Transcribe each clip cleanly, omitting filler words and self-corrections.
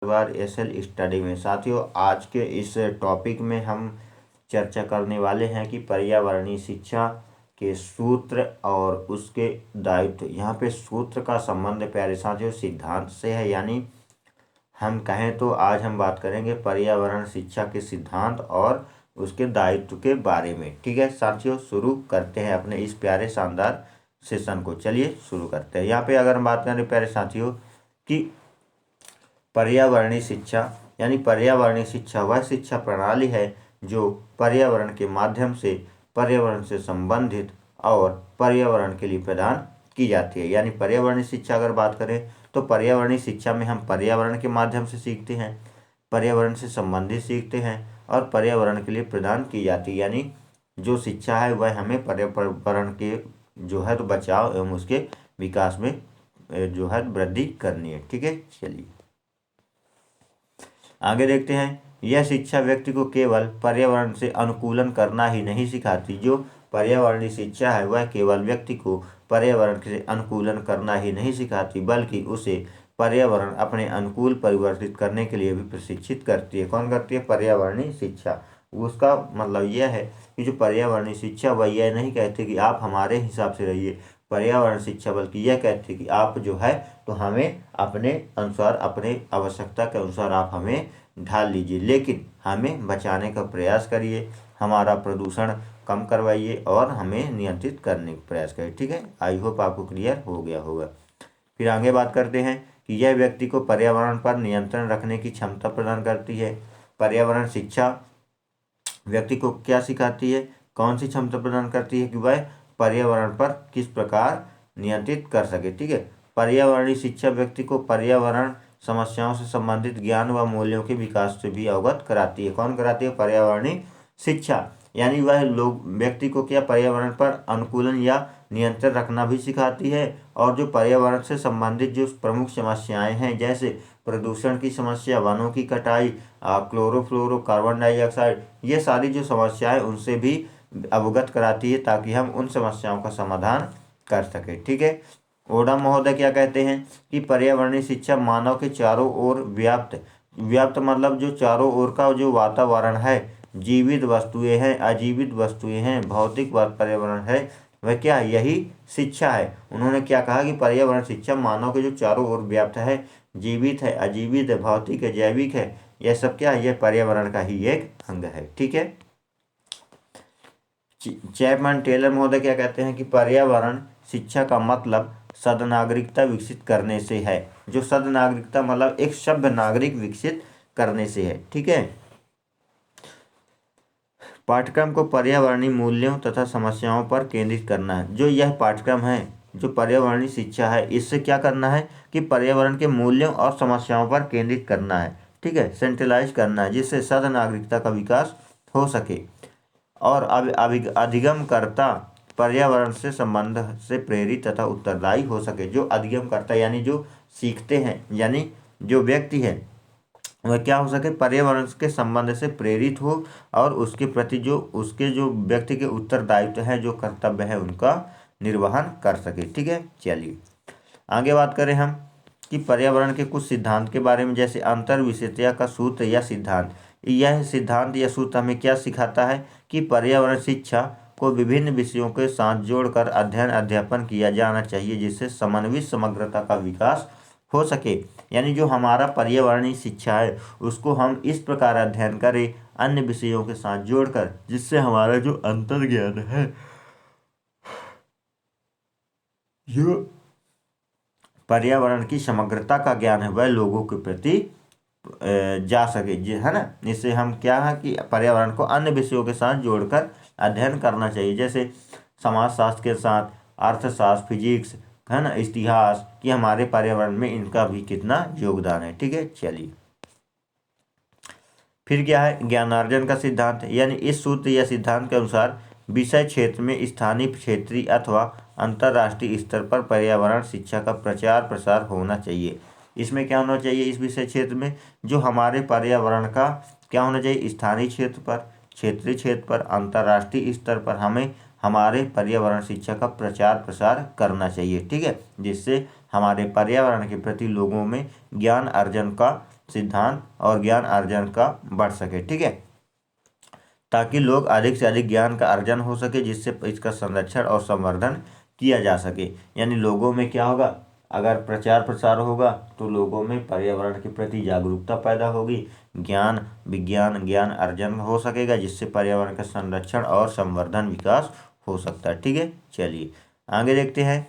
बार SL study में। साथियों, आज के इस टॉपिक में हम चर्चा करने वाले हैं कि पर्यावरणीय शिक्षा के सूत्र और उसके दायित्व। यहाँ पे सूत्र का संबंध प्यारे साथियों सिद्धांत से है, यानी हम कहें तो आज हम बात करेंगे पर्यावरण शिक्षा के सिद्धांत और उसके दायित्व के बारे में। ठीक है साथियों, शुरू करते हैं अपने इस प्यारे शानदार सेशन को। चलिए शुरू करते हैं। यहाँ पे अगर हम बात करें प्यारे साथियों कि पर्यावरणीय शिक्षा, यानी पर्यावरणीय शिक्षा वह शिक्षा प्रणाली है जो पर्यावरण के माध्यम से पर्यावरण से संबंधित और पर्यावरण के लिए प्रदान की जाती है। यानी पर्यावरणीय शिक्षा अगर बात करें तो पर्यावरणीय शिक्षा में हम पर्यावरण के माध्यम से सीखते हैं, पर्यावरण से संबंधित सीखते हैं और पर्यावरण के लिए प्रदान की जाती है। यानी जो शिक्षा है वह हमें पर्यावरण के जो है तो बचाव एवं उसके विकास में जो है वृद्धि करनी है। ठीक है, चलिए आगे देखते हैं। यह शिक्षा व्यक्ति को केवल पर्यावरण से अनुकूलन करना ही नहीं सिखाती। जो पर्यावरणीय शिक्षा है वह केवल व्यक्ति को पर्यावरण से अनुकूलन करना ही नहीं सिखाती, बल्कि उसे पर्यावरण अपने अनुकूल परिवर्तित करने के लिए भी प्रशिक्षित करती है। कौन करती है? पर्यावरणीय शिक्षा। उसका मतलब यह है कि जो पर्यावरणीय शिक्षा वह यह नहीं कहती कि आप हमारे हिसाब से रहिए पर्यावरण शिक्षा, बल्कि यह कहती है कि आप जो है तो हमें अपने अनुसार, अपने आवश्यकता के अनुसार आप हमें ढाल लीजिए, लेकिन हमें बचाने का प्रयास करिए, हमारा प्रदूषण कम करवाइए और हमें नियंत्रित करने का प्रयास करिए। ठीक है, आई होप आपको क्लियर हो गया होगा। फिर आगे बात करते हैं कि यह व्यक्ति को पर्यावरण पर नियंत्रण रखने की क्षमता प्रदान करती है। पर्यावरण शिक्षा व्यक्ति को क्या सिखाती है? कौन सी क्षमता प्रदान करती है कि वह पर्यावरण पर किस प्रकार नियंत्रित कर सके। ठीक है, पर्यावरणीय शिक्षा व्यक्ति को पर्यावरण समस्याओं से संबंधित ज्ञान व मूल्यों के विकास से भी अवगत कराती है। कौन कराती है? पर्यावरणीय शिक्षा। यानी वह लोग व्यक्ति को क्या पर्यावरण पर अनुकूलन या नियंत्रण रखना भी सिखाती है, और जो पर्यावरण से संबंधित जो प्रमुख समस्याएं हैं जैसे प्रदूषण की समस्या, वनों की कटाई, क्लोरोफ्लोरो कार्बन डाइऑक्साइड, ये सारी जो समस्याएं उनसे भी अवगत कराती है ताकि हम उन समस्याओं का समाधान कर सके। ठीक है, ओडा महोदय क्या कहते हैं कि पर्यावरणीय शिक्षा मानव के चारों ओर व्याप्त मतलब जो चारों ओर का जो वातावरण है, जीवित वस्तुएं हैं, अजीवित वस्तुएं हैं, भौतिक पर्यावरण है, वह क्या है? यही शिक्षा है। उन्होंने क्या कहा कि पर्यावरण शिक्षा मानव के जो चारों ओर व्याप्त है, जीवित है, अजीवित है, भौतिक है, जैविक है, यह सब क्या है? यह पर्यावरण का ही एक अंग है। ठीक है, चैपमैन टेलर महोदय क्या कहते हैं कि पर्यावरण शिक्षा का मतलब सदनागरिकता विकसित करने से है। जो सदनागरिकता मतलब एक सभ्य नागरिक विकसित करने से है। ठीक है, पाठ्यक्रम को पर्यावरणीय मूल्यों तथा समस्याओं पर केंद्रित करना है। जो यह पाठ्यक्रम है, जो पर्यावरणीय शिक्षा है, इससे क्या करना है कि पर्यावरण के मूल्यों और समस्याओं पर केंद्रित करना है। ठीक है, सेंट्रलाइज करना है, जिससे सद नागरिकता का विकास हो सके और अधिगमकर्ता पर्यावरण से संबंध से प्रेरित तथा उत्तरदायी हो सके। जो अधिगमकर्ता यानी जो सीखते हैं, यानी जो व्यक्ति है वह क्या हो सके? पर्यावरण के संबंध से प्रेरित हो और उसके प्रति जो उसके जो व्यक्ति के उत्तरदायित्व है, जो कर्तव्य है, उनका निर्वहन कर सके। ठीक है, चलिए आगे बात करें हम कि पर्यावरण के कुछ सिद्धांत के बारे में, जैसे अंतर विषयता का सूत्र या सिद्धांत। यह सिद्धांत या सूत्र हमें क्या सिखाता है कि पर्यावरण शिक्षा को विभिन्न विषयों के साथ जोड़कर अध्ययन अध्यापन किया जाना चाहिए, जिससे समन्वित समग्रता का विकास हो सके। यानी जो हमारा पर्यावरणीय शिक्षा है उसको हम इस प्रकार अध्ययन करें अन्य विषयों के साथ जोड़कर, जिससे हमारा जो अंतर ज्ञान है, जो पर्यावरण की समग्रता का ज्ञान है, वह लोगों के प्रति जा सके जी, है ना। इससे हम क्या है कि पर्यावरण को अन्य विषयों के साथ जोड़कर अध्ययन करना चाहिए, जैसे समाजशास्त्र के साथ अर्थशास्त्र, फिजिक्स, है ना, इतिहास, कि हमारे पर्यावरण में इनका भी कितना योगदान है। ठीक है, चलिए फिर क्या है? ज्ञानार्जन का सिद्धांत। यानी इस सूत्र या सिद्धांत के अनुसार विषय क्षेत्र में स्थानीय, क्षेत्रीय अथवा अंतर्राष्ट्रीय स्तर पर पर्यावरण शिक्षा का प्रचार प्रसार होना चाहिए। इसमें क्या होना चाहिए? इस विषय क्षेत्र में जो हमारे पर्यावरण का क्या होना चाहिए? स्थानीय क्षेत्र पर, क्षेत्रीय क्षेत्र पर, अंतर्राष्ट्रीय स्तर पर हमें हमारे पर्यावरण शिक्षा का प्रचार प्रसार करना चाहिए। ठीक है, जिससे हमारे पर्यावरण के प्रति लोगों में ज्ञान अर्जन का सिद्धांत और ज्ञान अर्जन का बढ़ सके। ठीक है, ताकि लोग अधिक से अधिक ज्ञान का अर्जन हो सके, जिससे इसका संरक्षण और संवर्धन किया जा सके। यानी लोगों में क्या होगा, अगर प्रचार प्रसार होगा तो लोगों में पर्यावरण के प्रति जागरूकता पैदा होगी, ज्ञान विज्ञान ज्ञान अर्जन हो सकेगा, जिससे पर्यावरण का संरक्षण और संवर्धन विकास हो सकता है। ठीक है, चलिए आगे देखते हैं।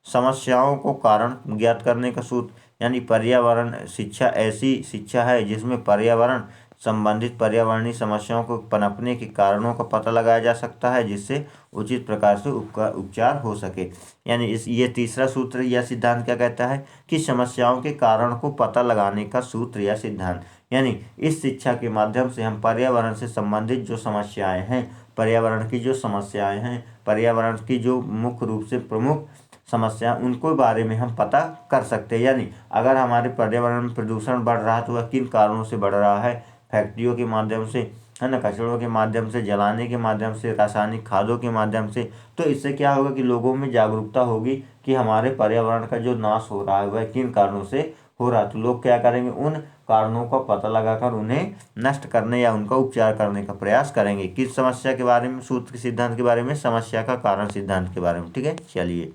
समस्याओं को कारण ज्ञात करने का सूत्र, यानी पर्यावरण शिक्षा ऐसी शिक्षा है जिसमें पर्यावरण संबंधित पर्यावरणीय समस्याओं को पनपने के कारणों का पता लगाया जा सकता है, जिससे उचित प्रकार से उपचार हो सके। यानी ये तीसरा सूत्र या सिद्धांत क्या कहता है कि समस्याओं के कारण को पता लगाने का सूत्र या सिद्धांत, यानी इस शिक्षा के माध्यम से हम पर्यावरण से संबंधित जो समस्याएं हैं, पर्यावरण की जो समस्याएं हैं, पर्यावरण की जो मुख्य रूप से प्रमुख समस्या, उनको बारे में हम पता कर सकते हैं। यानी अगर हमारे पर्यावरण में प्रदूषण बढ़ रहा है तो वह किन कारणों से बढ़ रहा है, फैक्ट्रियों के माध्यम से, है ना, कचड़ों के माध्यम से, जलाने के माध्यम से, रासायनिक खादों के माध्यम से। तो इससे क्या होगा कि लोगों में जागरूकता होगी कि हमारे पर्यावरण का जो नाश हो रहा है वह किन कारणों से हो रहा है। तो लोग क्या करेंगे, उन कारणों का पता लगाकर उन्हें नष्ट करने या उनका उपचार करने का प्रयास करेंगे। किस समस्या के बारे में, सूत्र के सिद्धांत के बारे में, समस्या का कारण सिद्धांत के बारे में। ठीक है, चलिए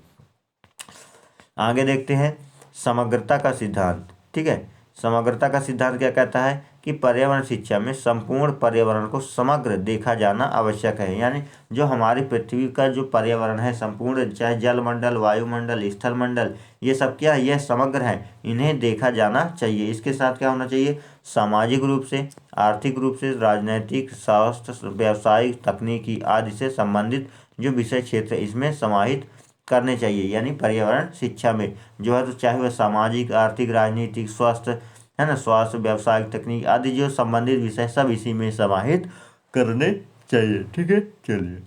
आगे देखते हैं समग्रता का सिद्धांत। ठीक है, समग्रता का सिद्धांत क्या कहता है कि पर्यावरण शिक्षा में संपूर्ण पर्यावरण को समग्र देखा जाना आवश्यक है। यानी जो हमारी पृथ्वी का जो पर्यावरण है संपूर्ण, चाहे जलमंडल, वायुमंडल, स्थल मंडल, ये सब क्या है, यह समग्र है, इन्हें देखा जाना चाहिए। इसके साथ क्या होना चाहिए, सामाजिक रूप से, आर्थिक रूप से, राजनैतिक, स्वास्थ्य, व्यावसायिक, तकनीकी आदि से संबंधित जो विषय क्षेत्र है इसमें समाहित करने चाहिए। यानी पर्यावरण शिक्षा में जो है, तो चाहे वह सामाजिक, आर्थिक, राजनीतिक, स्वास्थ्य, है ना, स्वास्थ्य, व्यावसायिक, तकनीक आदि जो संबंधित विषय सब इसी में समाहित करने चाहिए। ठीक है, चलिए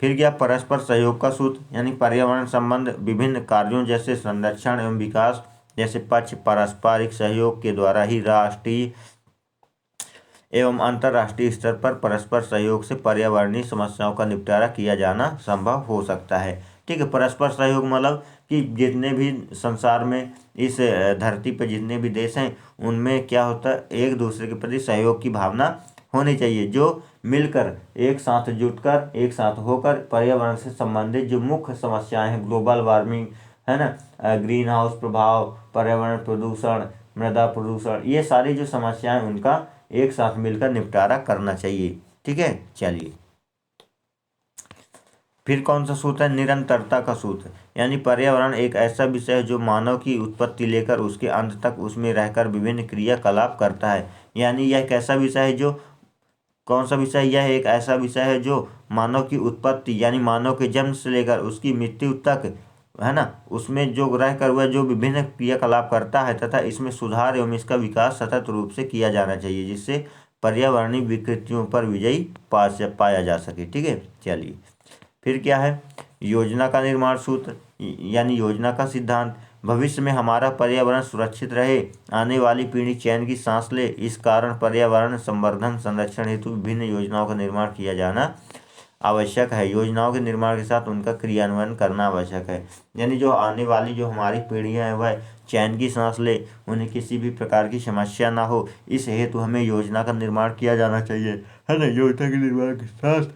फिर क्या, परस्पर सहयोग का सूत्र, यानी पर्यावरण संबंध विभिन्न कार्यों जैसे संरक्षण एवं विकास जैसे पक्ष पारस्परिक सहयोग के द्वारा ही राष्ट्रीय एवं अंतर्राष्ट्रीय स्तर पर परस्पर सहयोग से पर्यावरणीय समस्याओं का निपटारा किया जाना संभव हो सकता है। ठीक है, परस्पर सहयोग मतलब कि जितने भी संसार में इस धरती पर जितने भी देश हैं उनमें क्या होता है, एक दूसरे के प्रति सहयोग की भावना होनी चाहिए, जो मिलकर एक साथ जुटकर एक साथ होकर पर्यावरण से संबंधित जो मुख्य समस्याएं हैं, ग्लोबल वार्मिंग, है ना, ग्रीन हाउस प्रभाव, पर्यावरण प्रदूषण, मृदा प्रदूषण, ये सारी जो समस्याएं उनका एक साथ मिलकर निपटारा करना चाहिए। ठीक है, चलिए फिर कौन सा सूत्र है, निरंतरता का सूत्र, यानी पर्यावरण एक ऐसा विषय है जो मानव की उत्पत्ति लेकर उसके अंत तक उसमें रहकर विभिन्न क्रियाकलाप करता है। यानी यह एक ऐसा विषय है जो, कौन सा विषय, यह एक ऐसा विषय है जो मानव की उत्पत्ति यानी मानव के जन्म से लेकर उसकी मृत्यु तक, है ना, उसमें जो रहकर वह जो विभिन्न क्रियाकलाप करता है तथा इसमें सुधार एवं इसका विकास सतत रूप से किया जाना चाहिए, जिससे पर्यावरणीय विकृतियों पर विजयी पाया जा सके। ठीक है, चलिए फिर क्या है, योजना का निर्माण सूत्र, यानी योजना का सिद्धांत, भविष्य में हमारा पर्यावरण सुरक्षित रहे, आने वाली पीढ़ी चैन की सांस ले, इस कारण पर्यावरण संवर्धन संरक्षण हेतु विभिन्न योजनाओं का निर्माण किया जाना आवश्यक है। योजनाओं के निर्माण के साथ उनका क्रियान्वयन करना आवश्यक है। यानी जो आने वाली जो हमारी पीढ़ियां हैं वह चैन की सांस ले, उन्हें किसी भी प्रकार की समस्या ना हो, इस हेतु हमें योजना का निर्माण किया जाना चाहिए, है ना। योजना के निर्माण के साथ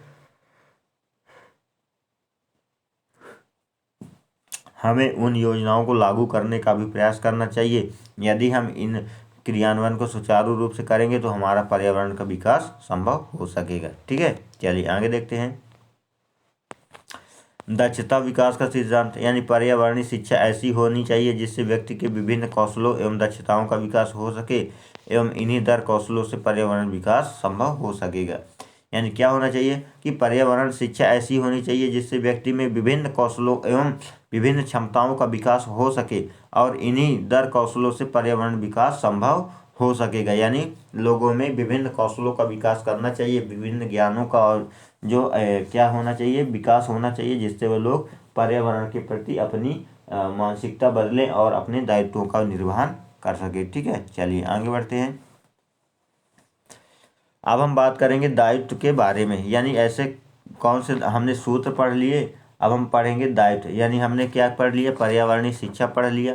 हमें उन योजनाओं को लागू करने का भी प्रयास करना चाहिए। यदि हम इन क्रियान्वयन को सुचारू रूप से करेंगे तो हमारा पर्यावरण का विकास संभव हो सकेगा। ठीक है, चलिए आगे देखते हैं। दक्षता विकास का सिद्धांत, यानी पर्यावरणीय शिक्षा ऐसी होनी चाहिए जिससे व्यक्ति के विभिन्न कौशलों एवं दक्षताओं का विकास हो सके एवं इन्हीं दर कौशलों से पर्यावरण विकास संभव हो सकेगा। यानी क्या होना चाहिए कि पर्यावरण शिक्षा ऐसी होनी चाहिए जिससे व्यक्ति में विभिन्न कौशलों एवं विभिन्न क्षमताओं का विकास हो सके और इन्हीं दर कौशलों से पर्यावरण विकास संभव हो सकेगा। यानी लोगों में विभिन्न कौशलों का विकास करना चाहिए, विभिन्न ज्ञानों का और जो क्या होना चाहिए, विकास होना चाहिए, जिससे वह लोग पर्यावरण के प्रति अपनी मानसिकता बदलें और अपने दायित्वों का निर्वहन कर सके। ठीक है, चलिए आगे बढ़ते हैं। अब हम बात करेंगे दायित्व के बारे में, यानी ऐसे कौन से हमने सूत्र पढ़ लिए, अब हम पढ़ेंगे दायित्व, यानी हमने क्या पढ़ लिया, पर्यावरणीय शिक्षा पढ़ लिया,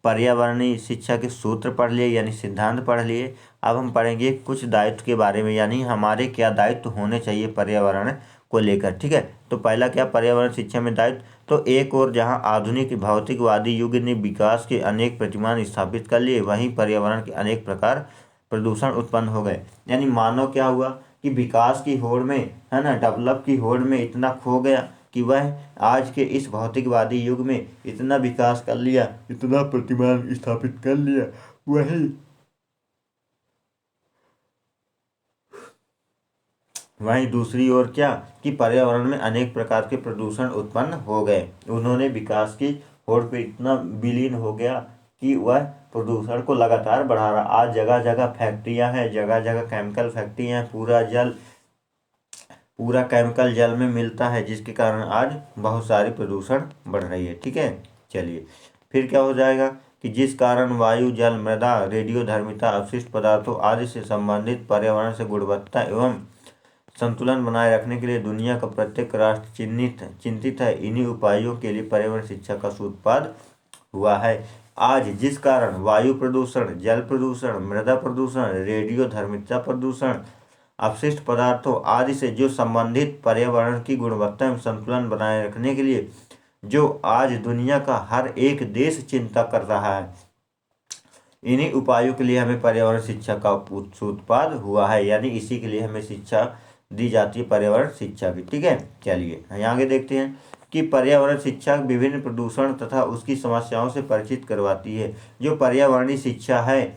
पर्यावरणीय शिक्षा के सूत्र पढ़ लिए यानी सिद्धांत पढ़ लिए। अब हम पढ़ेंगे कुछ दायित्व के बारे में, यानी हमारे क्या दायित्व होने चाहिए पर्यावरण को लेकर। ठीक है, तो पहला क्या, पर्यावरण शिक्षा में दायित्व। तो एक और जहां आधुनिक भौतिकवादी युग ने विकास के अनेक प्रतिमान स्थापित कर लिए, वहीं पर्यावरण के अनेक प्रकार प्रदूषण उत्पन्न हो गए। यानी मानव क्या हुआ कि विकास की होड़ में, है ना, डेवलप की होड़ में इतना खो गया कि वह आज के इस भौतिकवादी युग में इतना विकास कर लिया, इतना प्रतिमान स्थापित कर लिया, वहीं दूसरी ओर क्या कि पर्यावरण में अनेक प्रकार के प्रदूषण उत्पन्न हो गए। उन्होंने विकास की होड़ पे इतना विलीन हो गया कि वह प्रदूषण को लगातार बढ़ा रहा। आज जगह जगह फैक्ट्रियां हैं, जगह जगह केमिकल फैक्ट्रियां हैं, पूरा केमिकल जल में मिलता है, जिसके कारण आज बहुत सारी प्रदूषण बढ़ रही है। ठीक है, चलिए फिर क्या हो जाएगा कि जिस कारण वायु, जल, मृदा, रेडियोधर्मिता, अपशिष्ट पदार्थों आदि से संबंधित पर्यावरण से गुणवत्ता एवं संतुलन बनाए रखने के लिए दुनिया का प्रत्येक राष्ट्र चिंतित है। इन्हीं उपायों के लिए पर्यावरण शिक्षा का सूत्रपात हुआ है। आज जिस कारण वायु प्रदूषण, जल प्रदूषण, मृदा प्रदूषण, रेडियोधर्मिता प्रदूषण, अपशिष्ट पदार्थों आदि से जो संबंधित पर्यावरण की गुणवत्ता एवं संतुलन बनाए रखने के लिए जो आज दुनिया का हर एक देश चिंता कर रहा है, इन्हीं उपायों के लिए हमें पर्यावरण शिक्षा का सूत्रपात हुआ है। यानी इसी के लिए हमें शिक्षा दी जाती है, पर्यावरण शिक्षा की। ठीक है, चलिए यहाँ आगे देखते हैं कि पर्यावरण शिक्षा विभिन्न प्रदूषण तथा उसकी समस्याओं से परिचित करवाती है। जो पर्यावरणीय शिक्षा है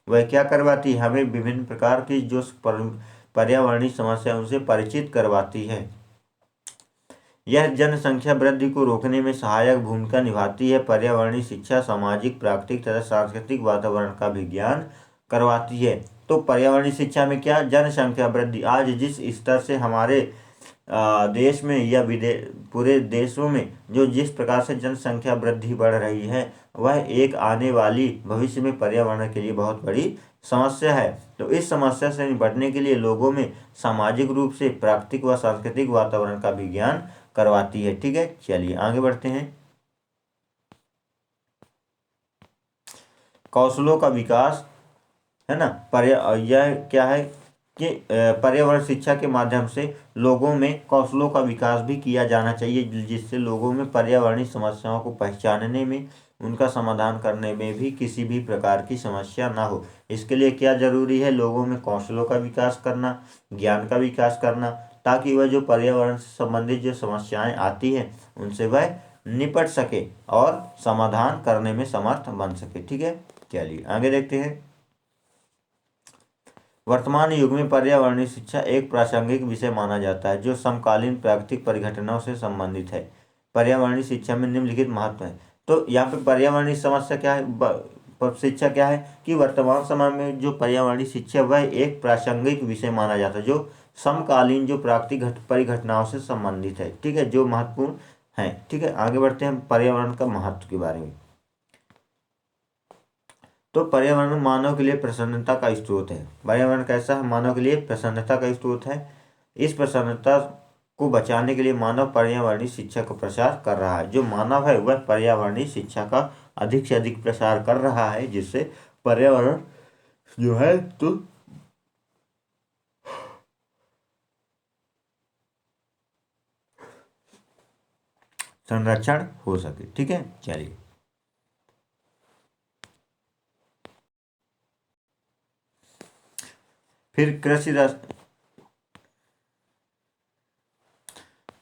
वह क्या करवाती है, हमें विभिन्न प्रकार की जो पर्यावरणीय समस्या उनसे परिचित करवाती है। यह जनसंख्या वृद्धि को रोकने में सहायक भूमिका निभाती है। पर्यावरणीय शिक्षा सामाजिक, प्राकृतिक तथा सांस्कृतिक वातावरण का भी ज्ञान करवाती है। तो पर्यावरणीय शिक्षा में क्या, जनसंख्या वृद्धि, आज जिस स्तर से हमारे देश में या पूरे देशों में जो जिस प्रकार से जनसंख्या वृद्धि बढ़ रही है, वह एक आने वाली भविष्य में पर्यावरण के लिए बहुत बड़ी समस्या है। तो इस समस्या से निपटने के लिए लोगों में सामाजिक रूप से प्राकृतिक व सांस्कृतिक वातावरण का भी ज्ञान करवाती है। ठीक है, चलिए आगे बढ़ते हैं। कौशलों का विकास, है ना, यह क्या है कि पर्यावरण शिक्षा के माध्यम से लोगों में कौशलों का विकास भी किया जाना चाहिए, जिससे लोगों में पर्यावरणीय समस्याओं को पहचानने में, उनका समाधान करने में भी किसी भी प्रकार की समस्या ना हो। इसके लिए क्या जरूरी है, लोगों में कौशलों का विकास करना, ज्ञान का विकास करना, ताकि वह जो पर्यावरण से संबंधित जो समस्याएं आती हैं उनसे वह निपट सके और समाधान करने में समर्थ बन सके। ठीक है, चलिए आगे देखते हैं। वर्तमान युग में पर्यावरणीय शिक्षा एक प्रासंगिक विषय माना जाता है जो समकालीन प्राकृतिक परिघटनाओं से संबंधित है। पर्यावरणीय शिक्षा में निम्नलिखित महत्व है। तो यहाँ पे पर्यावरणीय समस्या क्या है, शिक्षा क्या है कि वर्तमान समय में जो पर्यावरणीय शिक्षा वह एक प्रासंगिक विषय माना जाता है जो समकालीन जो प्राकृतिक परिघटनाओं से संबंधित है। ठीक है, जो महत्वपूर्ण है। ठीक है, आगे बढ़ते हैं पर्यावरण का महत्व के बारे में। तो पर्यावरण मानव के लिए प्रसन्नता का स्रोत है। पर्यावरण कैसा है, मानव के लिए प्रसन्नता का स्रोत है। इस प्रसन्नता को बचाने के लिए मानव पर्यावरणीय शिक्षा का प्रसार कर रहा है। जो मानव है वह पर्यावरणीय शिक्षा का अधिक से अधिक प्रसार कर रहा है, जिससे पर्यावरण जो है तो संरक्षण हो सके। ठीक है, चलिए फिर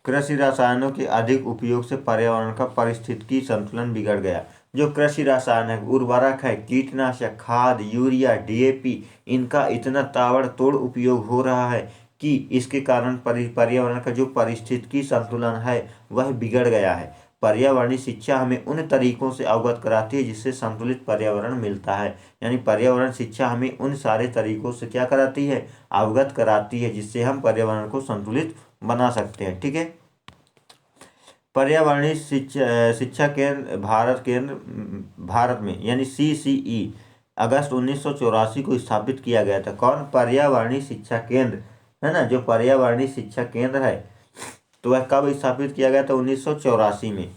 कृषि रसायनों के अधिक उपयोग से पर्यावरण का पारिस्थितिकी संतुलन बिगड़ गया। जो कृषि रसायन है, उर्वरक है, कीटनाशक, खाद, यूरिया, डीएपी, इनका इतना ताबड़तोड़ उपयोग हो रहा है कि इसके कारण पर्यावरण का जो पारिस्थितिकी संतुलन है वह बिगड़ गया है। पर्यावरणीय शिक्षा हमें उन तरीकों से अवगत कराती है जिससे संतुलित पर्यावरण मिलता है। यानी पर्यावरण शिक्षा हमें उन सारे तरीकों से क्या कराती है, अवगत कराती है, जिससे हम पर्यावरण को संतुलित बना सकते हैं। ठीक है, पर्यावरणीय शिक्षा केंद्र भारत में यानी CCE अगस्त 1984 को स्थापित किया गया था। कौन, पर्यावरणीय शिक्षा केंद्र, है ना, जो पर्यावरणीय शिक्षा केंद्र है तो वह कब स्थापित किया गया था? 1984 में।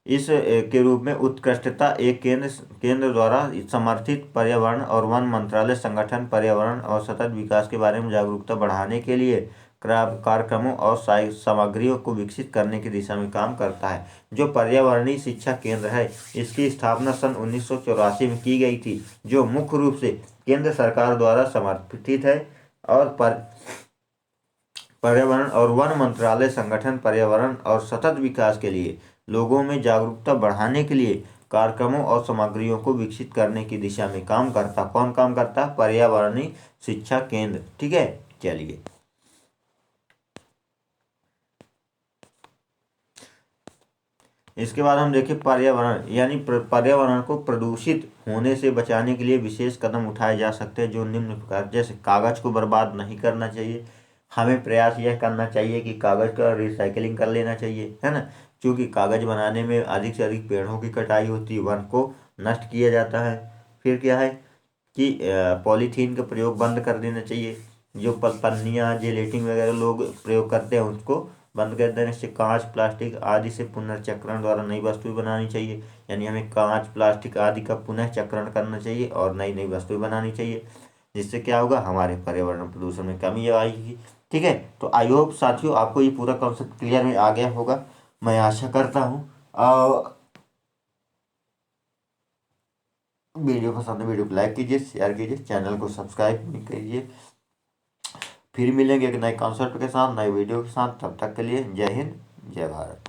इस के रूप में उत्कृष्टता एक केंद्र द्वारा समर्थित पर्यावरण और वन मंत्रालय संगठन पर्यावरण और सतत विकास के बारे में जागरूकता बढ़ाने के लिए कार्यक्रमों और सामग्रियों को विकसित करने की दिशा में काम करता है। जो पर्यावरणीय शिक्षा केंद्र है, इसकी स्थापना सन 1984 में की गई थी, जो मुख्य रूप से केंद्र सरकार द्वारा समर्थित है और पर्यावरण और वन मंत्रालय संगठन पर्यावरण और सतत विकास के लिए लोगों में जागरूकता बढ़ाने के लिए कार्यक्रमों और सामग्रियों को विकसित करने की दिशा में काम करता। कौन काम करता? पर्यावरणीय शिक्षा केंद्र। ठीक है, चलिए इसके बाद हम देखें पर्यावरण, यानी पर्यावरण को प्रदूषित होने से बचाने के लिए विशेष कदम उठाए जा सकते हैं, जो निम्न प्रकार, जैसे कागज को बर्बाद नहीं करना चाहिए। हमें प्रयास यह करना चाहिए कि कागज का रिसाइकलिंग कर लेना चाहिए, है ना, क्योंकि कागज बनाने में अधिक से अधिक पेड़ों की कटाई होती है, वन को नष्ट किया जाता है। फिर क्या है कि पॉलीथीन का प्रयोग बंद कर देना चाहिए। जो पन्नियाँ जेलेटिन वगैरह लोग प्रयोग करते हैं उसको बंद कर देने से कांच प्लास्टिक आदि से पुनर्चक्रण द्वारा नई वस्तुएं बनानी चाहिए। यानी हमें कांच प्लास्टिक आदि का पुनः चक्रण करना चाहिए और नई नई वस्तुएं बनानी चाहिए, जिससे क्या होगा, हमारे पर्यावरण प्रदूषण में कमी आएगी। ठीक है, तो आई होप साथियों आपको ये पूरा कॉन्सेप्ट क्लियर में आ गया होगा, मैं आशा करता हूँ। और वीडियो पसंद है, वीडियो को लाइक कीजिए, शेयर कीजिए, चैनल को सब्सक्राइब कीजिए। फिर मिलेंगे एक नए कॉन्सेप्ट के साथ, नए वीडियो के साथ। तब तक के लिए जय हिंद, जय भारत।